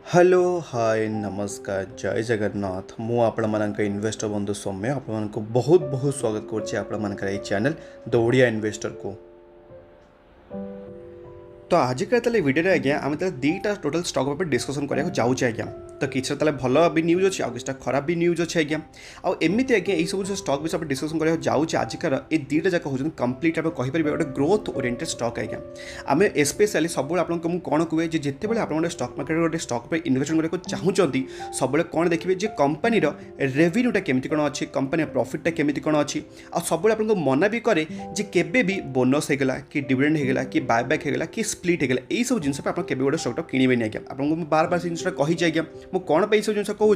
Hello hi नमस्कार जय जगन्नाथ मु आपण मानक इन्वेस्टर बंधु सौम्य आपण बहुत बहुत स्वागत करछि आपण मानकर ए चैनल द ओडिया इन्वेस्टर को। तो आजिका ताले वीडियो आज्ञा आम दीटा टोटल स्टॉक पर डिस्कसन करा जाऊे आज्ञा। तो किसी ताले भल भी न्यूज अच्छी आ कि खराब भी न्यूज अच्छे आज्ञा। आमती आज्ञा ये सब जो स्टॉक विषय डिस्कसन करा जाऊे आजिकार ये दीटा जाक हो कम्प्लीट आम कहीपर गोटे ग्रोथ ओरिएंटेड स्टॉक आज्ञा। आम स्पेशली सब आपको कौन कहे जिते बड़े आप स्टॉक मार्केट गोटे स्टॉक पर इन्वेस्टमेंट करने चाहूँगी सब कौन देखिए कंपनी रेवेन्यूटा केमी कौन अच्छी कंपनी प्रॉफिटा केमी कौन अच्छी आ सब आपको मना भी करे केबे भी बोनस होगा कि डिविडेंड होगा कि बायबैक होगा कि स्प्लिट होगा यही सब जिन आप गोटे स्टॉक किणवे आज्ञा। आपको बार बार से जिन कही आज्ञा मु कौन पे सब जिन कहूँ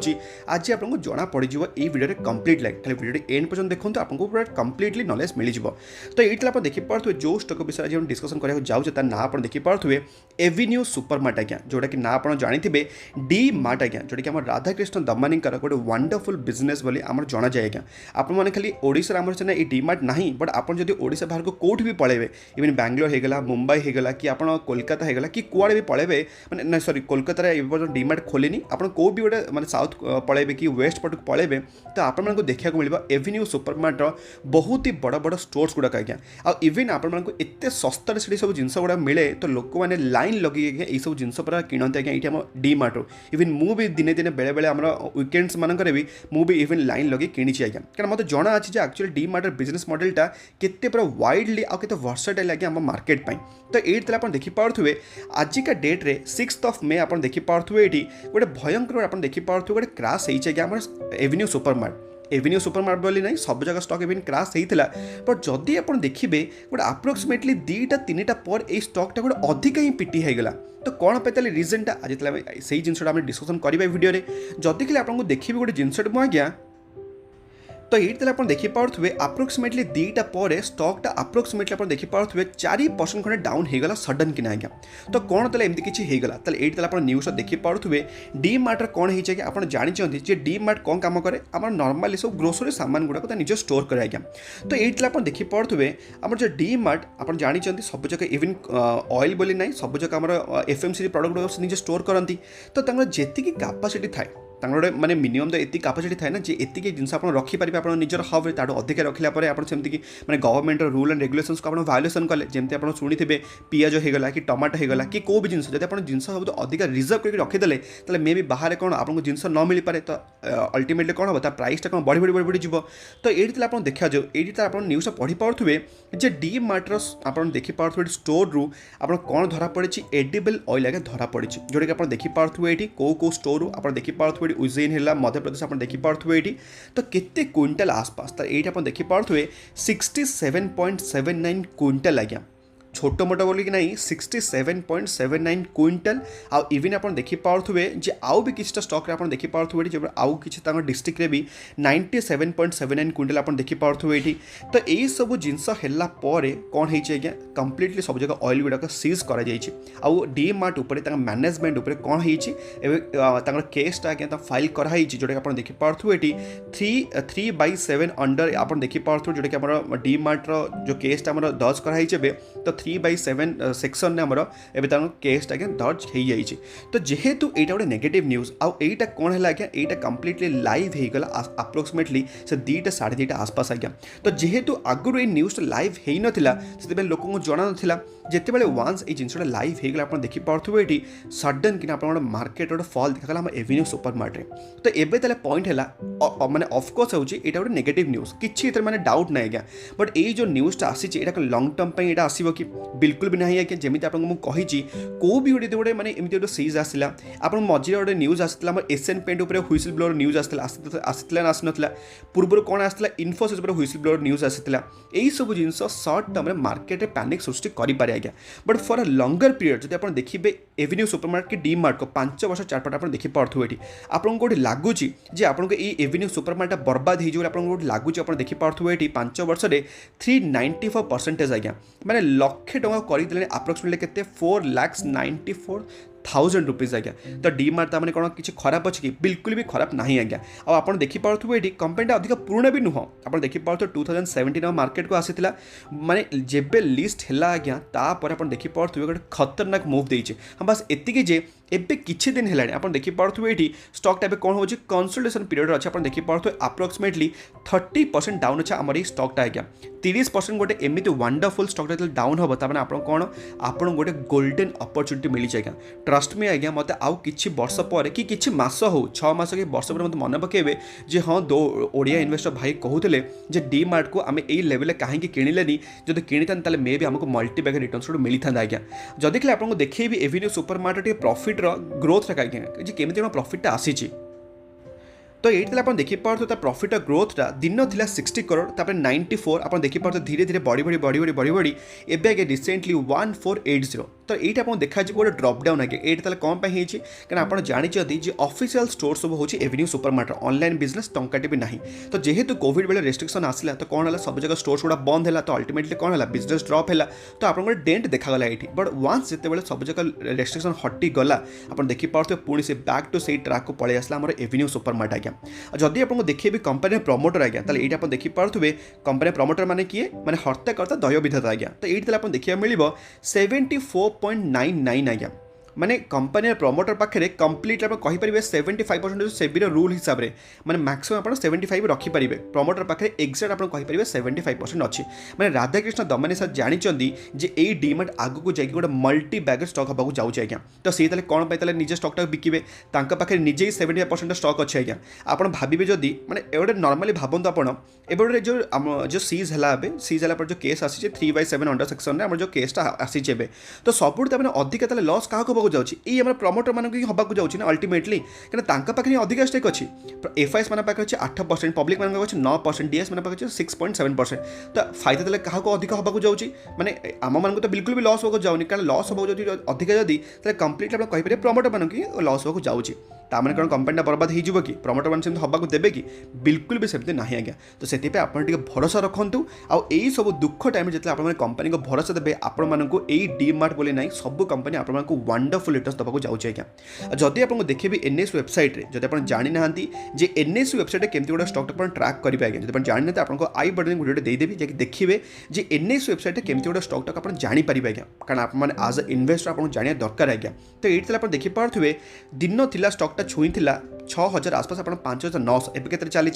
आज आपको जना पड़ वीडियो कंप्लीट लाइक खाली वीडियो एंड पर्यटन देखो आपको पूरा कंप्लीटली नॉलेज मिल जाए। तो ये आप देखिपे जो स्टॉक विषय आज डिस्कसन कराया जाऊे तार ना आप देखिपे एवेन्यू सुपरमार्ट आज्ञा जोटा कि ना आप जानते डी मार्ट आज्ञा जोटा कि राधाकृष्ण दमानी गोटे वंडरफुल बिजनेस बोली आम जना जाए आज्ञा। आपने खाली ओडिशा आम सीना ये डी मार्ट ना बट आप ओडिशा बाहर को कौट भी पलैबे इवन बैंगलोर होगा मुंबई होगा कि आप कोलकाता होगा कि कुआड़े भी पलैबे मैंने सॉरी कोलकाता डी मार्ट खोलिनी आप कौ भी गोटे मैंने साउथ पलैबे कि वेस्ट पट को पलैबे तो आपको देखा मिल एवेन्यू सुपरमार्ट बहुत ही बड़ बड़ स्टोर्स गुड़ाक आज्ञा। आ इवन आपको एत सस्तार से सब जिन गुड़ा मिले तो लोक मैंने लाइन लगे आज्ञा ये सब जिन पूरा किणते आज्ञा ये आम डी मार्ट इवन मु भी दिने दिने बेले बेले आम वीकेंड्स मानक भी मु भी इवन लाइन लगे किणी आज्ञा। कारण मतलब जना अच्छी एक्चुअली डी मार्ट बिजनेस मॉडलटा केते पूरा वाइडली आउ केते वर्सटाइल आज्ञा आम मार्केट पाई। तो ये आप देखिपे आजिका डेट्रे 6 मे आप देखिपे ये गोटे भयंकर आप देखिपे गोटे क्राश होगी आम एवेन्यू सुपरमार्ट एवेन्यू सुपरमार्ट बोली ना सब जगह स्टॉक इवन क्राश होता बट जदि आप देखिए गोटे आप्रोक्सीमेटली 2-3टा पर यह स्टॉकटा गोटे अधिक ही पिटी होगा। तो कौन पे रिजनटा आज से जिनसा डिस्कसन करवा वीडियो जदि खाली आपको देखिए गोटे जिनसटे मुझे तो ये आप देखिपे आप्रोक्सीमेटली 2टा पर स्टॉकटा आप्रोक्सीमेटली आप देखिपे 4% खंडे डाउन होगा सडन कि आज्ञा। तो कौन ताले एमती किसी होगा ये आप न्यूज देखिपे डी मार्ट कौन हो आप जानते डी मार्ट कौन काम करे आम नॉर्मली सब ग्रोसरी सामान गुड़ाक निज स्टोर करे आज्ञा। तो ये आप देखिपे आम जो डी मार्ट आप जानते सब जगह इवन ऑयल बोली ना सब जगह आम एफएमसीजी प्रोडक्ट निज स्टोर करती तो जी कैपेसिटी थाए गोटे माने मिनिमम तो ये कैपेसिटी थाए ना जी एति जिन आप रखिपारे आप निजर हब्रे ताठू अधिक रखला सेमती माने गवर्नमेंट रूल एंड रेगुलेशंस को आप भायोलेसन कले जमी आप शुणी थे पियाज होगा कि टमाटो होगा कि कौ भी जिन जब आप जिन सब अधिक रिजर्व करके रखीदे तो मे भी बाहर कौन आपको जिन न मिल पारे तो अल्टीमेटली कौन हम प्राइसटा कौन बढ़ी बढ़ी बढ़ी बढ़ी जीव। तो ये आप देखा जाऊ ये आप न्यूज पढ़ी पारे डी मार्टर आप देखिपे स्टोर रू आप कौन धरा पड़ी एडिबल ऑयल आगे धरा पड़ी जोटा कि आप देखिपे ये कौ स्टोर रू आप देखिपे उज्जैन है मध्य प्रदेश आप देखिपे ये तो केते क्विंटल आसपास तो ये आप देखिपे 67.79 क्विंटल आज्ञा छोट मोट बोल कि नहीं 67.79 क्विंटल आउ इवन आप देखिपे जे आउ भी किसी स्टॉक आप देखिपे जब आउ किसी डिस्ट्रिक्ट भी 97.79 क्विंटल आप देखिपे ये तो यही सब जिनस है कौन होज्ञा कम्प्लीटली सब जगह ऑयल गुड़ाक सीज कर डी मार्ट उपर मैनेजमेंट उपर कौन हो केसटा आज्ञा फाइल कराई जोटा कि आप देखिपे ये 3/7 अंडर आप देखिपे जोटा कि आम डी मार्टर जो केसटा दर्ज कराई तो 3/7 सेक्शन ने आमर एवं केसटा आज्ञा दर्ज हो जाए। तो जेहेतु यहाँ गोटे नेगेटिव न्यूज आईटा कौन है आज्ञा यहाँ कम्प्लीटली लाइव होगा आप्रोक्सीमेटली से 2टा 2:30 आसपास आज्ञा। तो जेहेतु आगुरी ये न्यूज़ लाइव हो नाला से लोक जना ना जिते बड़े वन्स ये जिनसा लाइव होगा आप देखिपे ये सडन कि आप मार्केट गोटे फल देखा आम एवेन्यू सुपरमार्ट रे। तो एवं पॉइंट है माने ऑफकोर्स होची गोटे नेगेटिव न्यूज किसी माने डाउट ना आज्ञा बट ये जो न्यूज़टा आसी लंग टर्म पर यहाँ आसो कि बिल्कुल भी नहीं आज्ञा। जमी आपको मुझे कौ भी गोटे माने एमती गोटे सीज आसला आप मझे गोटे न्यूज आसाला एशियन पेंट उपर व्हिसल ब्लोअर न्यूज आसाला आसी ना पूर्व कौन आसाला इन्फोसिस उपर व्हिसल ब्लोअर न्यूज आसाला यही सब जिन सर्ट टर्म मार्केट में पैनिक सृष्टि करें आज्ञा। But for a langar period जब आप देखिए एवेन्यू सुपरमार्ट कि डी मार्ट को 5 वर्ष 4 पट आप देखिपे ये आपको गोटे लगुच जे आपको ये एवेन्यू सुपरमार्ट बर्बाद हो आपको गोटे लगुच आप देखिपे ये 5 वर्ष 394% आज्ञा माने लक्षे टଙ୍କା କରିଦେଲେଣି ଆପ୍ରୋକ୍ସିମେଟଲି କେତେ 4,94,000 ₹1000 आज्ञा। तो डी मार्ट मैंने कौन किसी खराब अच्छे कि बिल्कुल भी खराब ना आज्ञा। आप देखिपे ये कंपनीटा अधिक पुराणा भी नुह। आप देखिपे 2017 मार्केट को आसीला माने जेबे लिस्ट है आज्ञा तापर आप देखिपे गोटे खतरनाक मुव देचे। हाँ बस एतिकी जे एबे किछि दिन है आप देखिपे ये स्टॉकटा ए कौन हो कंसोलिडेशन पीरियड अच्छे। आप देखिपे अप्रोक्सीमेटली 30% डाउन अच्छे आम स्टॉकटा आज्ञा। 30% गोटे एमती वंडरफुल स्टॉक जो डाउन हम तक आप कौन आप गोटे गोल्डन अपॉर्चुनिटी मिली आज्ञा। ट्रस्ट मी आज्ञा मत आउ कि वर्ष पर कि किछि मास हो 6 मास कि वर्ष पर मत मन पकेबे जे हाँ दो ओडिया इन्वेस्टर भाई कहते जे डी मार्ट को आम यही लेवल कहीं किणिलेनी जब किणिता मे भी आमको मल्टी बैग रिटर्न मिलता आज्ञा। जब देखिए आपको देखिए Avenue Super market profit growth आज्ञा केमी प्रॉफिटा आसी। तो ये आप देखिपे प्रॉफिट ग्रोथटा दिन थी 60 करोड़ तापर 94 आप देखिपे धीरे धीरे बढ़ी बढ़ी बढ़ी बढ़ी बढ़ी बढ़ी एवं आगे रिसेंटली 1480। तो ये आप देखा गोटे ड्रप डाउन आगे ये कौन कहीं आप जानते ऑफिशियल स्टोर सब हूँ Avenue Super Market online business टंकाटे भी ना। तो जेहेतु कोविड बेले रेस्ट्रिक्शन आसला तो कौन है सब जगह स्टोर्स गुड़ा बंद है। तो अल्टीमेटली कौन है बिजनेस ड्रप है। तो आप डेंट देखागला ये बट वन्स जिते सब जगह रेस्ट्रिक्शन हटिगला आप देखिपे पुणी से बैक टू से ट्रैक को पलि आसला एवेन्यू सुपर मार्केट आज्ञा। जदि आपको देखिए कंपनी प्रमोटर आज्ञा ताले ये देखिपे कंपनी प्रमोटर माने किए माने हर्ताकर्ता दय विधाता आज्ञा। तो ये आप देखा मिल 74.99 आज्ञा माने कंपनी प्रमोटर पाखे कंप्लीट आप कहींपर 75% सेबी रूल हिसाब से माने मैक्सिमम आप 75 रखिपारे प्रमोटर पाखे एक्जाक्ट आप कहींपर 75% अच्छी। माने राधाकृष्ण दमानी सर जानते जे ये डीमार्ट आगू को जाकि गोटे मल्टी बैग स्टॉक हाँ जाऊँचे आज्ञा। तो सी कौन पाई निजे स्टॉकटा बिकिबे पाखे निजे ही 75% स्टॉक अच्छे आज्ञा। आप भावे जदि माने गोटे नॉर्मली भावतु आप जो सीज है सीज है जो केस आसी 3/7 अंडर सेक्शन में जो केसटा आसी तो सब अधिक लॉस क्या जाऊँगी ये आम प्रमोटर मानक हवाक जाऊँगी ना अल्टीमेटली कहीं पाखे अधिक स्टेक अच्छी। एफआईएस मान पाखे 8% पब्लिक मान 9% डीएस मान पाखे 6.7%। तो फायदा तेल क्या अधिक हवाक जाऊँगी माने आम मान तो बिल्कुल भी लॉस होगा जाऊनी कारण लॉस हो अधिक जदि कंप्लीट आप कहींपर प्रमोटर मानक लॉस होगा जाऊँगी ताने कौन कंपनीटा बर्बाद हो कि प्रमोटर मैंने सेमती हवाक देवे कि बिल्कुल भी सेमती ना आज्ञा। तो से भरोसा रखुँ आई सब दुख टाइम जो आप कंपनी को भरोसा देते आपको यही डी मार्ट बोले ना सब कंपनी आपको वंडरफुल रिटर्न देवाक जाऊँच आज्ञा। जदि आप देखिए एनएस वेबसाइट जब आप जानी ना जे एनएस वेबसाइट केमती गोटे स्टॉक ट्रैक करेंगे आज्ञा। जब आप जानते आपको आई बटन वीडियो देदेवी जैसे देखिए जे एनएस वेबसाइट केमती गोटे स्टॉक आप जानीपर आज्ञा कारण आप आज ए इन्वेस्टर आपको जाना दरकार आज्ञा। तो ये आप देखिपे दिन थी स्टॉक छुई 6000 आसपास आप 5900 एवं के चली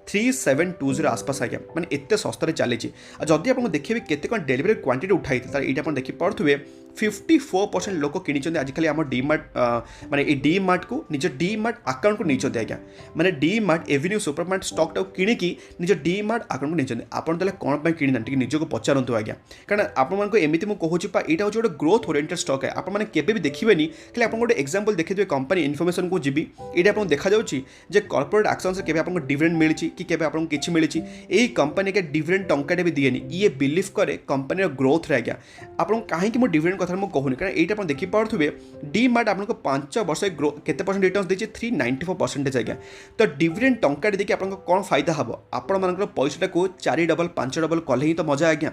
3720 आसपास आज्ञा माने एत सस्तार चली। जदि आप देखिए केते कौन डेलीवरी क्वांटिटी उठाई ये आप देखिपे 54% लोक किणी आजिकल आम डी मार्ट माने डी मार्ट को निज डी मार्ट अकाउंट को नहीं आज्ञा माने D Mart Avenue Super Mart स्टॉकटा किणिकी निज डी मार्ट अकाउंट को नहीं आप कौन किणा टी निजक पचारतु आज्ञा कारण आपको एमती मुझे कहूँ यहाँ हूँ गोटे ग्रोथ ओरिएंटेड स्टॉक है। आपने केवे भी देखिए खाली आप गोटे एक्जाम्पल देखिए कंपनी इनफर्मेशन को जी ये आपको देखा जे कॉर्पोरेट एक्शन से आपको डिविडेंड मिली कि आपको किसी मिली यही कंपनी के डिविडेंड टंकाटे भी दिएनी ये बिलीव करे कंपनी ग्रोथ रे आज्ञा। आपको कहीं मुझे डिविडेंड कथा मुझे कहूनी कारण ये आप देखिपे डी मार्ट आपको 5 वर्ष केते परसेंट रिटर्न देती 394% आज्ञा। तो डिविडेंड टंकाटे देखिए आपको कौन फायदा हम आपण पैसा को 4 डबल 5 डबल कले ही तो मजा आज्ञा।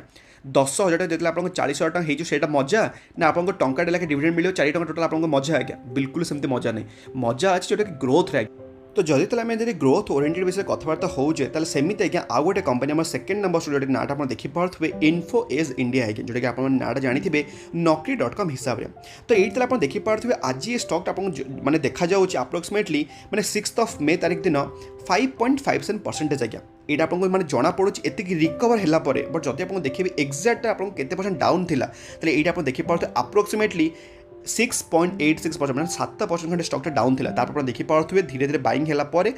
10,000 टका देते आपको 40,000 टका हो से मजा ना आपको टंकाटे लाखे डिविडेंड मिले 4 टका टोटाल आपको मजा आज्ञा बिल्कुल सेमती मजा नहीं मजा अच्छे जोटा कि ग्रोथ रे। तो जदि आम जब ग्रोथ ओरिएंटेड विषय कथबार्ता होचे सेमती आज्ञा आउ गोटे कंपनी आम सेकेंड नंबर स्टूडियो नाटा आप देखिपे इन्फो एज इंडिया आज्ञा जोटा कि आप नाटा जानी naukri.com हिसाब से। तो ये आप देखिपे आज ये स्टॉक आप मैंने देखा अप्रोक्सीमेटली मैंने 6 मे तारीख दिन 5.57% आज्ञा। ये आपको मैंने जना पड़ू एति रिकवर है बट जब आप देखिए एक्जाक्ट आपको केते परसेंट डाउन था ये आप देखिपे अप्रोक्सीमेटली 6.86% मैंने 7% खंडे स्टॉकटा डाउन था तापर देखिपे धीरे धीरे बाइंग है गोटे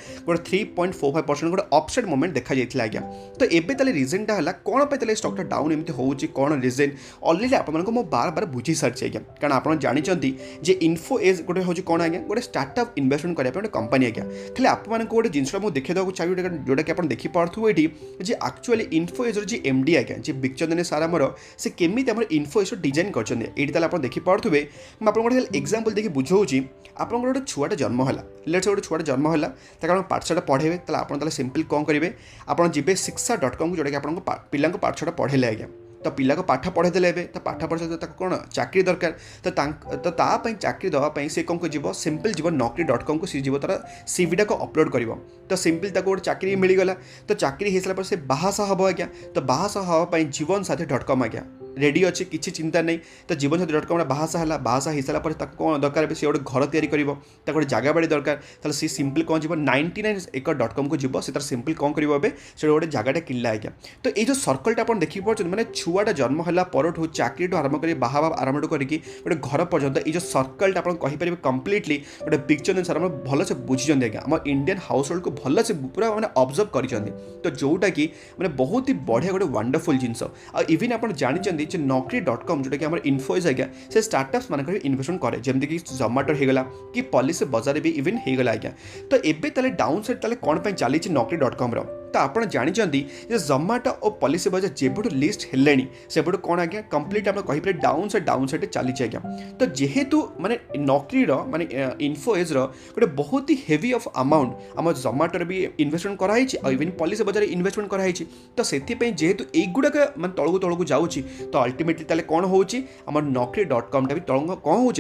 3.45% गोटे अपसाइड मोमेंट देखा जाता आज्ञा। तो एबे ताले रिजनटा है कौन पे स्टॉकटा डाउन एमती होची कौन रिजन ऑलरेडी आपको मुझे बार बार बुझी सारी आज्ञा कारण आप जानते जे इन्फो एज गोटे हूँ कौन आज्ञा गोटे स्टार्टअप इन्वेस्टमेंट करने गोटे कंपनी आज्ञा। खाली आपको गोटे जिनसा मुझे देखा चाहिए जोटा कि आप देखिपे ये एक्चुअली इन्फो एज जी एमडी आज्ञा जी बिकचंदन सार आमर से केमी इन्फो एज डिजाइन कर आप देखिपे आपको गोटे एग्जाम्पल देखिए बुझाऊँगी आप गोटे छुआटे जन्म है लेट्स गोटे छुआटे जन्म है आप पाठशाला पढ़ेबे ताले आप सिंपल कौन करेंगे आप जी शिक्षा.com को जोटा कि आप पिला पाठशाला पढ़ेले आज्ञा तो पिला को पाठ पढ़े देले एबे तो पाठ पढ़े तो कौन चाकरी दरकार तो तापाई चाकरी देवाई से कौन को सिंपल जीव naukri.com को सी जीव तार सीवीटा को अपलोड कर तो सिंपल ताको गोटे चाकरी मिलगला तो चाकरी हो सारा से बाहासा हम आज्ञा तो बाहासा हाँपाई जीवन साथी.com आज्ञा रेडी अच्छे किसी चिंता नहीं तो जीवन साथी.com बाहासा है बाहासा हो सारापर कौन दरकार सी गोटे घर तैयारी कर गोटे जगह बाड़ी दरकार तो सी सिंपल कौन जीव 99acre.com को जीव से तार सिंपल कौन करेंगे से गोटे जगह किला आज्ञा तो ये जो सर्कलटा आप देखिए पार्टी मैंने छुआटा जन्म है पर चाकरी आरंभ कर बाहा आरंभ करके गोटे घर पर्यंत ये जो सर्कलटा आप कहींपर कम्प्लीटली गोटे पिक्चर अनुसार भल से बुझी आज्ञा आम इंडियन हाउस होल्ड को भल से पूरा मैंने ऑब्जर्व कर तो जोटा कि मैंने बहुत ही बढ़िया गोटे वंडरफुल जिनस इवन आप जानते naukri.com जोटा कि आम इनफोएज आज्ञा से स्टार्टअप्स मान इन्वेस्टमेंट करे जमीक कि जोमाटो होगला कि पॉलिसी बजार भी इवन होगला आज्ञा तो एवं डाउन साइड कौन चली naukri.com तो आप जानते जोमाटो और पॉलिसी बजार जेबुठ लिस्ट हेले से कौन आज्ञा कम्प्लीट आप कहीपर डाउन साइड चली आज्ञा तो जेहेतु माने naukri माने इनफोएज गोटे बहुत ही हेवी ऑफ अमाउंट आम जोमाटो भी इन्वेस्टमेंट कराई इवन पॉलिसी बजार इन्वेस्टमेंट कराई तो से जेहेतु युगुड़ाक मैं तलू जाऊँगी तो अल्टीमेटली ताले कौन होची आम naukri.com भी तल कौन हो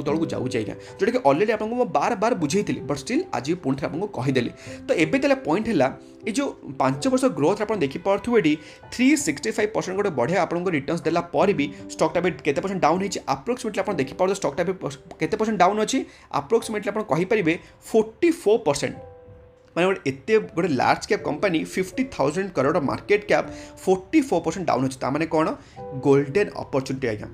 तलू जाऊँगी आज्ञा जोटा कि ऑलरेडी आपको बार बार बुझे बट स्टिल आज पुणी थे आपको कहीदेली तो एबे ताले पॉइंट है ये जो 5 वर्ष ग्रोथ आप देखिपे ये 365% गोटे बढ़िया आपको रिटर्न्स देला पर भी स्टॉकटा भी केते परसेंट डाउन होती अप्रोक्सीमेटली आप देखिपे स्टॉकटा भी केते परसेंट डाउन अच्छी अप्रोक्सीमेटली आप कहींपर 44% मैंने गोटे एत गोटे large cap company 50,000 crore market cap 44% down अच्छी ताने कौन गोल्डन अपॉर्चुनिटी आज्ञा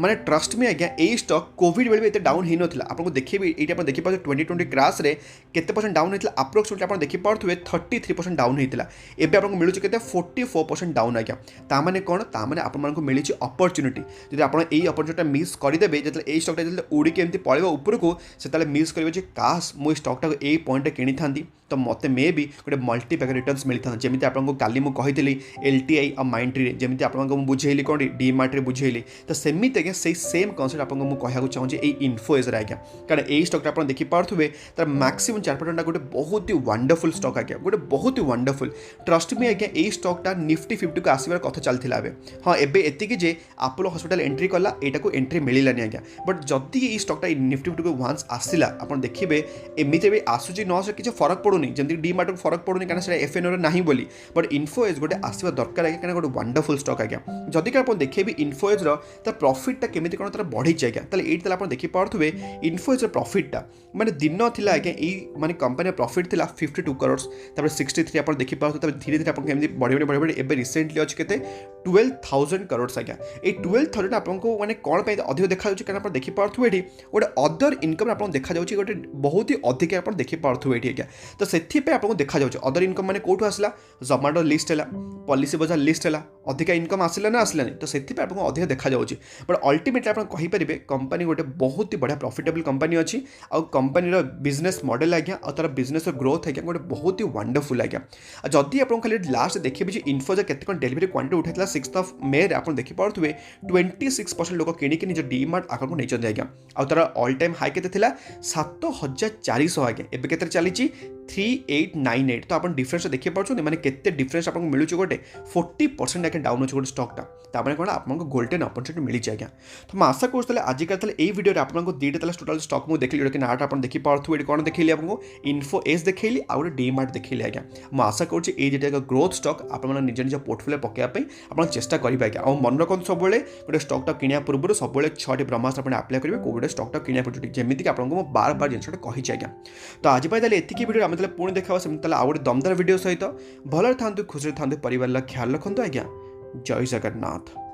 माने ट्रस्ट में आज्ञा यही स्टॉक कोविड बेले भी एत डाउन हो नाला आपको देखिए ये आप देखिए 2020 क्रैश रे केते परसेंट डाउन होता अप्रोक्सीमेटली आप देखिपे 33% डाउन होता एवं आपको मिलूँ के 44% डाउन आज्ञा ताने कौन ताने आपको मिली अपॉर्चुनिटी जब आप अपॉर्चुनिटी मिस करदेवे जो ये स्टॉकटा जो उड़ीकी एमती पड़ो उपरको से मिस करेंगे काश मुझे स्टॉकटा यही पॉइंट किनी था तो मत मे भी गोटे मल्टीपैक रिटर्न्स मिलता जमी आपको काली मुझे LTI और माइंट्री जमी आपको बुझेली कौन डीमार्ट बुझेली तो सेमती आज्ञा से सेम कनसेप्ट आपको मुझे चाहूँगी ये इनफोएज आज्ञा कारण यही स्टॉकटा आप देखिपे तार मैक्सिमम 4% गोटे बहुत ही वंडरफुल स्टॉक आज्ञा गोटे बहुत ही वंडरफुल ट्रस्ट में आज्ञा यही स्टॉकटा निफ्टी 50 को आसबार कथा चलता है हाँ एवं एति जे आपोलो हॉस्पिटल एंट्री कला यहाँ को एंट्री मिलानी आज्ञा बट जदि ये स्टॉकटा निफ्टी 50 को वन्स आसला आप देखिए एमती भी आसूची न आस किसी फरक पड़ूनी जमी डीमार्ट को फरक पड़ूनी कारण से FNO ना बोली बट इनफोएज गोटे आसवा दरकार आज्ञा गोटे वंडरफुल स्टॉक आज्ञा जदि आप देखिए इनफोएज तार प्रॉफिटटा केमिति कोन तार बढ़ी आज्ञा ताले एट आप देखिपे इनफोएज प्रॉफिटटा माने दिन थिला आज्ञा ये माने कंपनी प्रॉफिट थिला 52 करोड़ तापर 63 आप देखिपे धीरे धीरे आपको केमिति बढ़ी बढ़ी बढ़ी एबे रिसेंटली अच्छे के 12,000 करोड़ आज्ञा ये 12,000 आपको माने कौन पे अधिक देखा जाउछि कारण आप देखिपे ये गोटे अदर इनकम आपको देखा जाउछि गोटे बहुत ही अधिक आप देखिपे ये आज्ञा तो से आपको देखा जाउछि अदर इनकम माने कोठु आसला जोमाटो लिस्ट है पॉलिसी बजार लिस्ट है अधिक इनकम आसला ना आसलानी तो से आपको अधिक देखा जाउछि बट अल्टीमेटली आप कहींपर कंपनी गोटे बहुत ही बढ़िया प्रॉफिटेबल कंपनी अच्छी आ कंपनी बिजनेस मॉडल आज्ञा और तार बिजनेस ग्रोथ आज्ञा गोटे बहुत ही वंडरफुल आज्ञा जदि आप खाली लास्ट देखिए इनफोज केते डेलीवरी क्वांटिटी उठाई 6 मे आप देखिपे 26% लोक किणिकी निज डीमार्ट आकाउंट को नहीं आज्ञा और तार ऑल टाइम हाई के 7,400 आज्ञा एवं के चली 3898 तो आप डिफरेन्स देखिए पार्टी मैंने केते डिफरेन्स आपको मिलूँ गोटे 40% आगे डाउन अच्छे गोटे स्टॉकटा ताने कौन आपको गोल्डन अपॉर्चुनिटी मिली आज्ञा तो मैं आशा करूँ आजिकल ये वीडियो आपको दुईटा टोटाल स्टॉक मुझे देखली जोटा नाटा आप देखिपे कौन देखिए आपको इनफोएज देखली आ गए डीमार्ट देखिए आज्ञा मैं आशा करूँ ये ग्रोथ स्टॉक आप निज निज पोर्टफोलियो पकाइवाई आप चेष्टा करेंगे आज्ञा और मन रखते सब गोटे स्टॉकटा किणा पूर्व सब 6 ब्रह्मास्त्र आप आप्लाय करेंगे कौ गोटे स्टॉकटा किणा पूर्व जमीक आपको बार बार जिनसा कही आज्ञा तो आज एतिकी वीडियो आम पुणी देखा सेमती आउ गोटे दमदार वीडियो सहित भल था खुशी था परिवार ख्याल रखु आज्ञा जय जगन्नाथ।